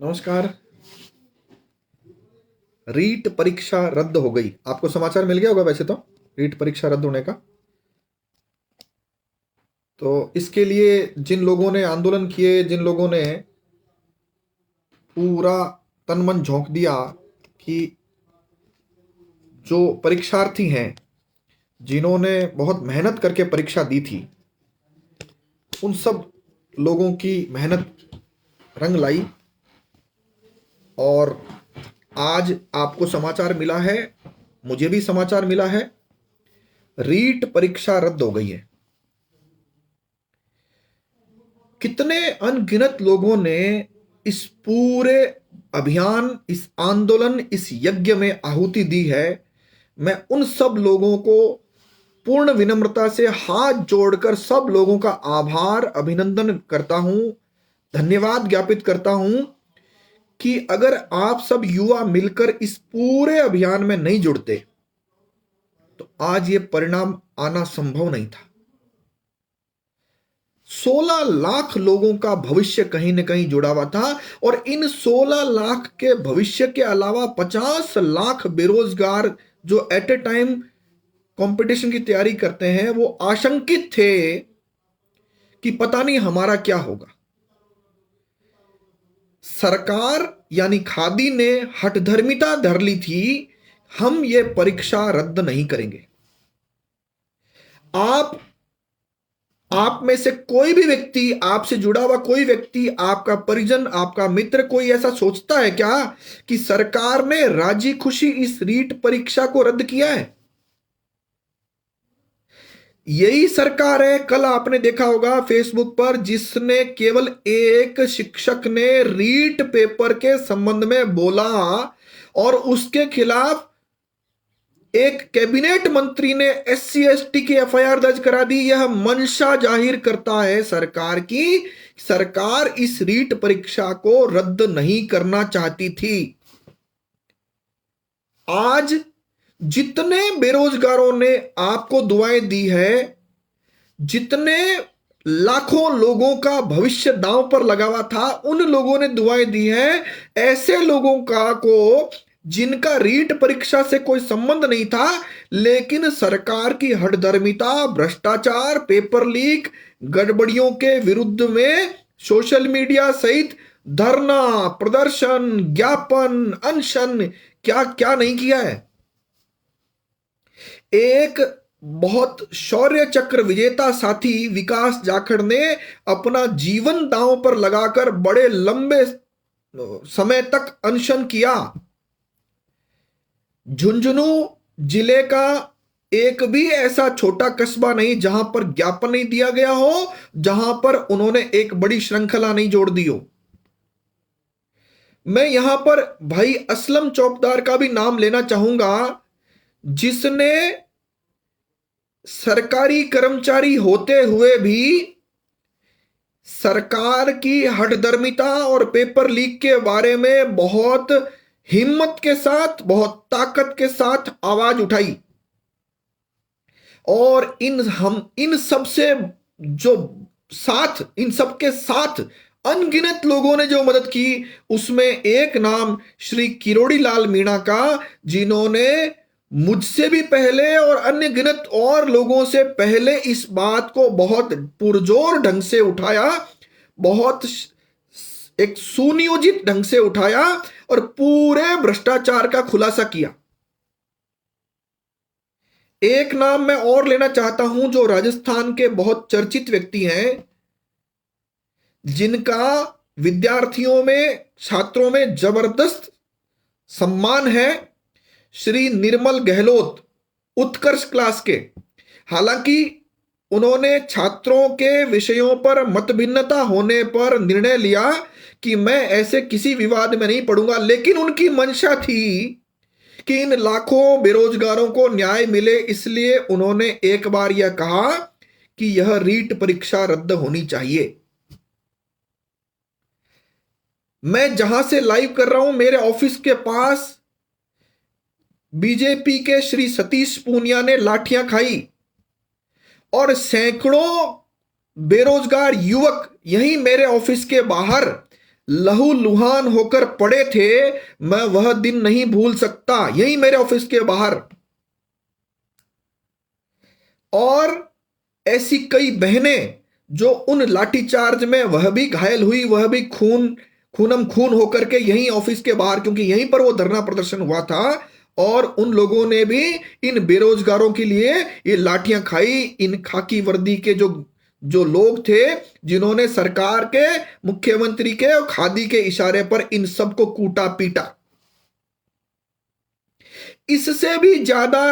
नमस्कार। रीट परीक्षा रद्द हो गई। आपको समाचार मिल गया होगा वैसे तो, रीट परीक्षा रद्द होने का। तो इसके लिए जिन लोगों ने आंदोलन किए, जिन लोगों ने पूरा तन मन झोंक दिया, कि जो परीक्षार्थी हैं, जिन्होंने बहुत मेहनत करके परीक्षा दी थी, उन सब लोगों की मेहनत रंग लाई। और आज आपको समाचार मिला है, मुझे भी समाचार मिला है, रीट परीक्षा रद्द हो गई है। कितने अनगिनत लोगों ने इस पूरे अभियान, इस आंदोलन, इस यज्ञ में आहुति दी है। मैं उन सब लोगों को पूर्ण विनम्रता से हाथ जोड़कर सब लोगों का आभार, अभिनंदन करता हूं, धन्यवाद ज्ञापित करता हूं कि अगर आप सब युवा मिलकर इस पूरे अभियान में नहीं जुड़ते तो आज ये परिणाम आना संभव नहीं था। 16 लाख लोगों का भविष्य कहीं ना कहीं जुड़ा हुआ था, और इन 16 लाख के भविष्य के अलावा 50 लाख बेरोजगार जो एट ए टाइम कंपटीशन की तैयारी करते हैं, वो आशंकित थे कि पता नहीं हमारा क्या होगा। सरकार यानी खादी ने हठधर्मिता धर ली थी, हम ये परीक्षा रद्द नहीं करेंगे। आप में से कोई भी व्यक्ति, आपसे जुड़ा हुआ कोई व्यक्ति, आपका परिजन, आपका मित्र, कोई ऐसा सोचता है क्या कि सरकार ने राजी खुशी इस रीट परीक्षा को रद्द किया है? यही सरकार है, कल आपने देखा होगा फेसबुक पर, जिसने केवल एक शिक्षक ने रीट पेपर के संबंध में बोला और उसके खिलाफ एक कैबिनेट मंत्री ने SC ST की FIR दर्ज करा दी। यह मंशा जाहिर करता है सरकार की, सरकार इस रीट परीक्षा को रद्द नहीं करना चाहती थी। आज जितने बेरोजगारों ने आपको दुआएं दी है, जितने लाखों लोगों का भविष्य दांव पर लगा हुआ था, उन लोगों ने दुआएं दी है। ऐसे लोगों का को जिनका रीट परीक्षा से कोई संबंध नहीं था, लेकिन सरकार की हठधर्मिता, भ्रष्टाचार, पेपर लीक, गड़बड़ियों के विरुद्ध में सोशल मीडिया सहित धरना, प्रदर्शन, ज्ञापन, अनशन, क्या क्या नहीं किया है। एक बहुत शौर्य चक्र विजेता साथी विकास जाखड़ ने अपना जीवन दांव पर लगाकर बड़े लंबे समय तक अनशन किया। झुंझुनू जिले का एक भी ऐसा छोटा कस्बा नहीं जहां पर ज्ञापन नहीं दिया गया हो, जहां पर उन्होंने एक बड़ी श्रृंखला नहीं जोड़ दी हो। मैं यहां पर भाई असलम चौकीदार का भी नाम लेना चाहूंगा, जिसने सरकारी कर्मचारी होते हुए भी सरकार की हठधर्मिता और पेपर लीक के बारे में बहुत हिम्मत के साथ, बहुत ताकत के साथ आवाज उठाई। और इन सबसे जो साथ, इन सबके साथ अनगिनत लोगों ने जो मदद की, उसमें एक नाम श्री किरोड़ी लाल मीणा का, जिन्होंने मुझसे भी पहले और अन्य गिनत और लोगों से पहले इस बात को बहुत पुरजोर ढंग से उठाया, बहुत एक सुनियोजित ढंग से उठाया और पूरे भ्रष्टाचार का खुलासा किया। एक नाम मैं और लेना चाहता हूं, जो राजस्थान के बहुत चर्चित व्यक्ति हैं, जिनका विद्यार्थियों में, छात्रों में जबरदस्त सम्मान है, श्री निर्मल गहलोत, उत्कर्ष क्लास के। हालांकि उन्होंने छात्रों के विषयों पर मतभिन्नता होने पर निर्णय लिया कि मैं ऐसे किसी विवाद में नहीं पड़ूंगा, लेकिन उनकी मंशा थी कि इन लाखों बेरोजगारों को न्याय मिले, इसलिए उन्होंने एक बार यह कहा कि यह रीट परीक्षा रद्द होनी चाहिए। मैं जहां से लाइव कर रहा हूं, मेरे ऑफिस के पास बीजेपी के श्री सतीश पूनिया ने लाठियां खाई और सैकड़ों बेरोजगार युवक यहीं मेरे ऑफिस के बाहर लहूलुहान होकर पड़े थे, मैं वह दिन नहीं भूल सकता। यही मेरे ऑफिस के बाहर। और ऐसी कई बहनें जो उन लाठीचार्ज में वह भी घायल हुई, वह भी खूनम खून होकर के यहीं ऑफिस के बाहर, क्योंकि यहीं पर वो धरना प्रदर्शन हुआ था। और उन लोगों ने भी इन बेरोजगारों के लिए ये लाठियां खाई। इन खाकी वर्दी के जो जो लोग थे, जिन्होंने सरकार के, मुख्यमंत्री के और खादी के इशारे पर इन सबको कूटा पीटा। इससे भी ज्यादा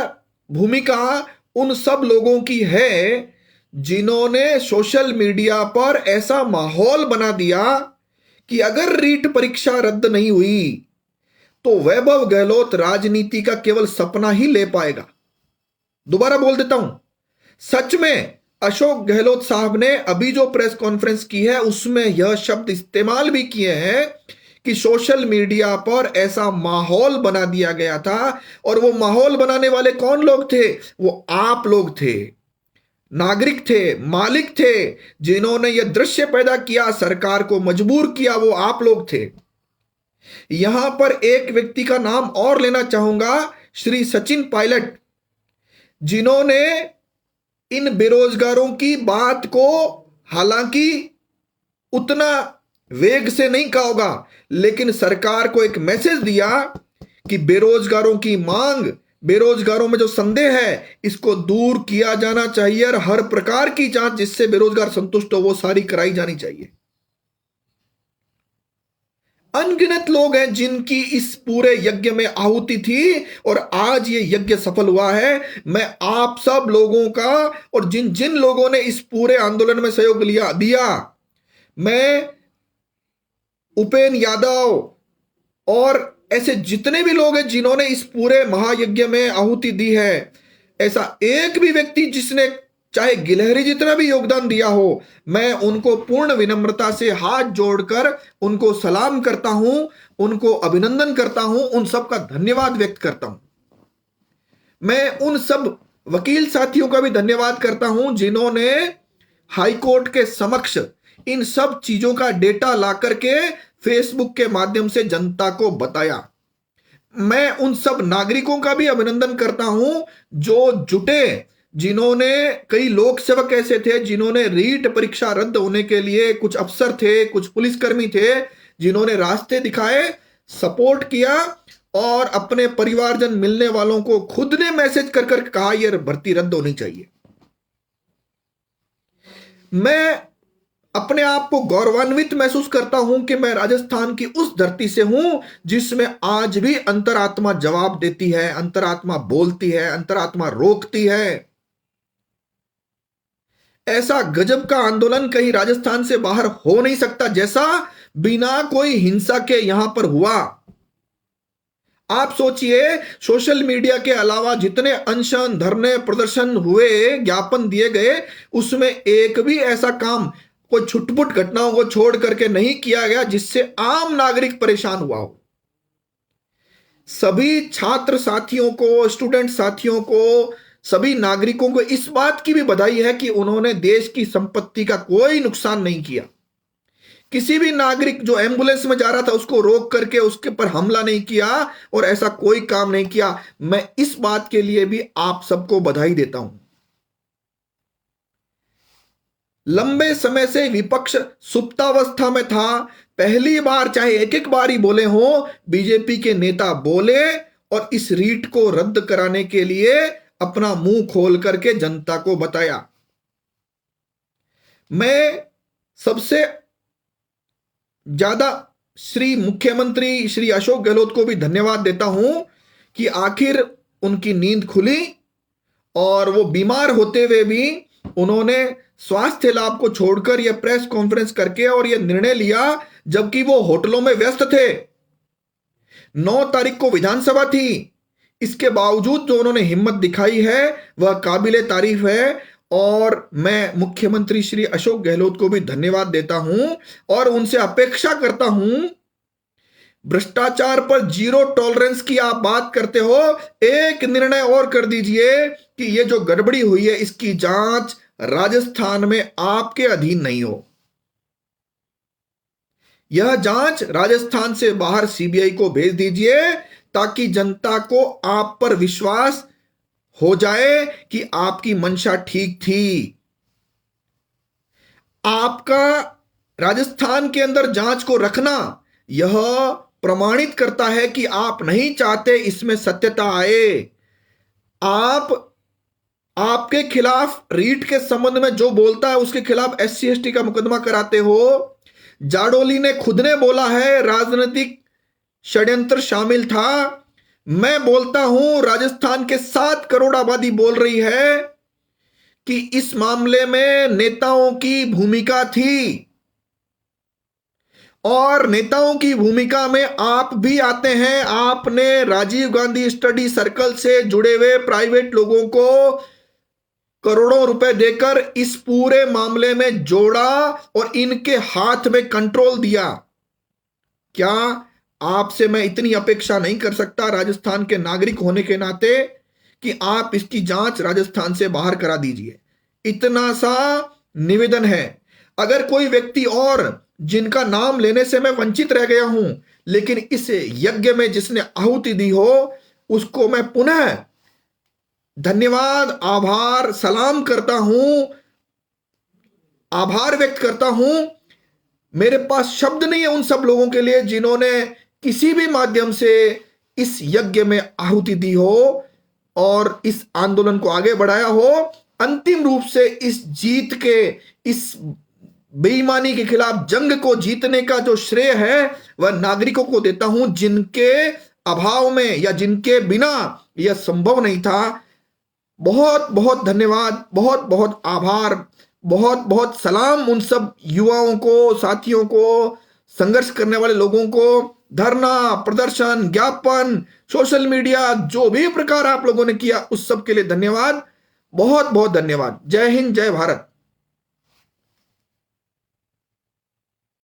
भूमिका उन सब लोगों की है जिन्होंने सोशल मीडिया पर ऐसा माहौल बना दिया कि अगर रीट परीक्षा रद्द नहीं हुई तो वैभव गहलोत राजनीति का केवल सपना ही ले पाएगा। दोबारा बोल देता हूं, सच में अशोक गहलोत साहब ने अभी जो प्रेस कॉन्फ्रेंस की है उसमें यह शब्द इस्तेमाल भी किए हैं कि सोशल मीडिया पर ऐसा माहौल बना दिया गया था। और वो माहौल बनाने वाले कौन लोग थे? वो आप लोग थे, नागरिक थे, मालिक थे, जिन्होंने यह दृश्य पैदा किया, सरकार को मजबूर किया, वो आप लोग थे। यहां पर एक व्यक्ति का नाम और लेना चाहूंगा, श्री सचिन पायलट, जिन्होंने इन बेरोजगारों की बात को हालांकि उतना वेग से नहीं कहा होगा, लेकिन सरकार को एक मैसेज दिया कि बेरोजगारों की मांग, बेरोजगारों में जो संदेह है, इसको दूर किया जाना चाहिए और हर प्रकार की जांच जिससे बेरोजगार संतुष्ट हो वो सारी कराई जानी चाहिए। अनगिनत लोग हैं जिनकी इस पूरे यज्ञ में आहुति थी और आज ये यज्ञ सफल हुआ है। मैं आप सब लोगों का और जिन जिन लोगों ने इस पूरे आंदोलन में सहयोग दिया, मैं उपेन यादव और ऐसे जितने भी लोग हैं जिन्होंने इस पूरे महायज्ञ में आहुति दी है, ऐसा एक भी व्यक्ति जिसने चाहे गिलहरी जितना भी योगदान दिया हो, मैं उनको पूर्ण विनम्रता से हाथ जोड़कर उनको सलाम करता हूं, उनको अभिनंदन करता हूं, उन सब का धन्यवाद व्यक्त करता हूं। मैं उन सब वकील साथियों का भी धन्यवाद करता हूं जिन्होंने हाईकोर्ट के समक्ष इन सब चीजों का डेटा ला करके फेसबुक के माध्यम से जनता को बताया। मैं उन सब नागरिकों का भी अभिनंदन करता हूं जो जुटे, जिन्होंने, कई लोक सेवक ऐसे थे जिन्होंने रीट परीक्षा रद्द होने के लिए, कुछ अफसर थे, कुछ पुलिसकर्मी थे, जिन्होंने रास्ते दिखाए, सपोर्ट किया और अपने परिवारजन मिलने वालों को खुद ने मैसेज कर कर कहा यह भर्ती रद्द होनी चाहिए। मैं अपने आप को गौरवान्वित महसूस करता हूं कि मैं राजस्थान की उस धरती से हूं जिसमें आज भी अंतरात्मा जवाब देती है, अंतरात्मा बोलती है, अंतरात्मा रोकती है। ऐसा गजब का आंदोलन कहीं राजस्थान से बाहर हो नहीं सकता जैसा बिना कोई हिंसा के यहां पर हुआ। आप सोचिए, सोशल मीडिया के अलावा जितने अनशन, धरने, प्रदर्शन हुए, ज्ञापन दिए गए, उसमें एक भी ऐसा काम, कोई छुटपुट घटनाओं को छोड़ करके नहीं किया गया जिससे आम नागरिक परेशान हुआ हो। सभी छात्र साथियों को, स्टूडेंट साथियों को, सभी नागरिकों को इस बात की भी बधाई है कि उन्होंने देश की संपत्ति का कोई नुकसान नहीं किया। किसी भी नागरिक जो एम्बुलेंस में जा रहा था उसको रोक करके उसके पर हमला नहीं किया और ऐसा कोई काम नहीं किया। मैं इस बात के लिए भी आप सबको बधाई देता हूं। लंबे समय से विपक्ष सुप्तावस्था में था। पहली बार, चाहे एक एक बार ही बोले हो, बीजेपी के नेता बोले और इस रीट को रद्द कराने के लिए अपना मुंह खोल करके जनता को बताया। मैं सबसे ज्यादा श्री मुख्यमंत्री श्री अशोक गहलोत को भी धन्यवाद देता हूं कि आखिर उनकी नींद खुली और वो बीमार होते हुए भी उन्होंने स्वास्थ्य लाभ को छोड़कर यह प्रेस कॉन्फ्रेंस करके और यह निर्णय लिया, जबकि वो होटलों में व्यस्त थे। 9 तारीख को विधानसभा थी, इसके बावजूद जो उन्होंने हिम्मत दिखाई है वह काबिले तारीफ है। और मैं मुख्यमंत्री श्री अशोक गहलोत को भी धन्यवाद देता हूं और उनसे अपेक्षा करता हूं, भ्रष्टाचार पर जीरो टॉलरेंस की आप बात करते हो, एक निर्णय और कर दीजिए कि ये जो गड़बड़ी हुई है इसकी जांच राजस्थान में आपके अधीन नहीं हो। यह जांच राजस्थान से बाहर सीबीआई को भेज दीजिए ताकि जनता को आप पर विश्वास हो जाए कि आपकी मंशा ठीक थी। आपका राजस्थान के अंदर जांच को रखना यह प्रमाणित करता है कि आप नहीं चाहते इसमें सत्यता आए। आपके खिलाफ रीट के संबंध में जो बोलता है उसके खिलाफ SC ST का मुकदमा कराते हो। जाडोली ने खुद ने बोला है राजनीतिक षड्यंत्र शामिल था। मैं बोलता हूं राजस्थान के 7 करोड़ आबादी बोल रही है कि इस मामले में नेताओं की भूमिका थी, और नेताओं की भूमिका में आप भी आते हैं। आपने राजीव गांधी स्टडी सर्कल से जुड़े हुए प्राइवेट लोगों को करोड़ों रुपए देकर इस पूरे मामले में जोड़ा और इनके हाथ में कंट्रोल दिया। क्या आपसे मैं इतनी अपेक्षा नहीं कर सकता राजस्थान के नागरिक होने के नाते कि आप इसकी जांच राजस्थान से बाहर करा दीजिए? इतना सा निवेदन है। अगर कोई व्यक्ति और जिनका नाम लेने से मैं वंचित रह गया हूं, लेकिन इस यज्ञ में जिसने आहुति दी हो, उसको मैं पुनः धन्यवाद, आभार, सलाम करता हूं, आभार व्यक्त करता हूं। मेरे पास शब्द नहीं है उन सब लोगों के लिए जिन्होंने किसी भी माध्यम से इस यज्ञ में आहुति दी हो और इस आंदोलन को आगे बढ़ाया हो। अंतिम रूप से इस जीत के, इस बेईमानी के खिलाफ जंग को जीतने का जो श्रेय है वह नागरिकों को देता हूं, जिनके अभाव में या जिनके बिना यह संभव नहीं था। बहुत बहुत धन्यवाद, बहुत बहुत आभार, बहुत बहुत सलाम उन सब युवाओं को, साथियों को, संघर्ष करने वाले लोगों को। धरना, प्रदर्शन, ज्ञापन, सोशल मीडिया, जो भी प्रकार आप लोगों ने किया उस सब के लिए धन्यवाद, बहुत बहुत धन्यवाद। जय हिंद, जय भारत।